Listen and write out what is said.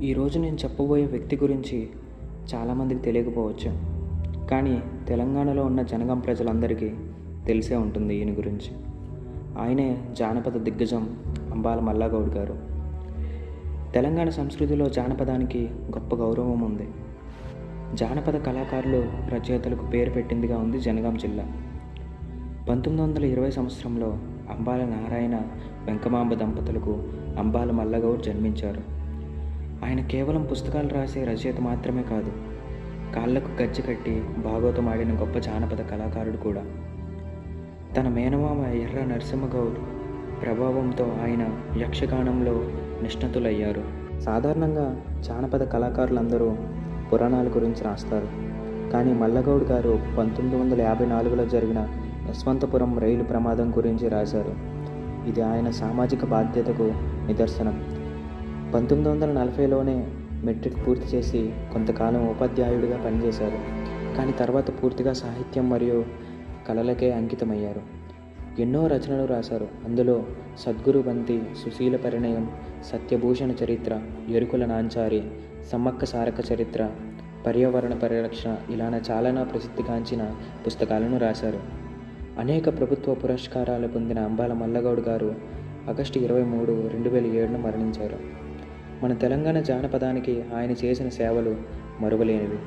ఈరోజు నేను చెప్పబోయే వ్యక్తి గురించి చాలామందికి తెలియకపోవచ్చు, కానీ తెలంగాణలో ఉన్న జనగాం ప్రజలందరికీ తెలిసే ఉంటుంది ఈయన గురించి. ఆయనే జానపద దిగ్గజం అంబాల మల్లాగౌడ్ గారు. తెలంగాణ సంస్కృతిలో జానపదానికి గొప్ప గౌరవం ఉంది. జానపద కళాకారులు, రచయితలకు పేరు పెట్టిందిగా ఉంది జనగాం జిల్లా. 1920 సంవత్సరంలో అంబాల నారాయణ వెంకమాంబ దంపతులకు అంబాల మల్లగౌడ్ జన్మించారు. ఆయన కేవలం పుస్తకాలు రాసే రచయిత మాత్రమే కాదు, కాళ్లకు గజ్జె కట్టి భాగవతం ఆడిన గొప్ప జానపద కళాకారుడు కూడా. తన మేనమామ ఎర్ర నరసింహగౌడ్ ప్రభావంతో ఆయన యక్షగానంలో నిష్ణాతులయ్యారు. సాధారణంగా జానపద కళాకారులందరూ పురాణాల గురించి రాస్తారు, కానీ మల్లగౌడ్ గారు 1954లో జరిగిన యశ్వంతపురం రైలు ప్రమాదం గురించి రాశారు. ఇది ఆయన సామాజిక బాధ్యతకు నిదర్శనం. 1940లోనే మెట్రిక్ పూర్తి చేసి కొంతకాలం ఉపాధ్యాయుడిగా పనిచేశారు, కానీ తర్వాత పూర్తిగా సాహిత్యం మరియు కళలకే అంకితమయ్యారు. ఎన్నో రచనలు రాశారు. అందులో సద్గురు బంతి, సుశీల పరిణయం, సత్యభూషణ చరిత్ర, ఎరుకుల నాంచారి, సమ్మక్క సారక్క చరిత్ర, పర్యావరణ పరిరక్షణ ఇలా చాలా ప్రసిద్ధిగాంచిన పుస్తకాలను రాశారు. అనేక ప్రభుత్వ పురస్కారాలు పొందిన అంబాల మల్లగౌడ్ గారు ఆగస్టు 23, 2007 మరణించారు. మన తెలంగాణ జానపదానికి ఆయన చేసిన సేవలు మరువలేనివి.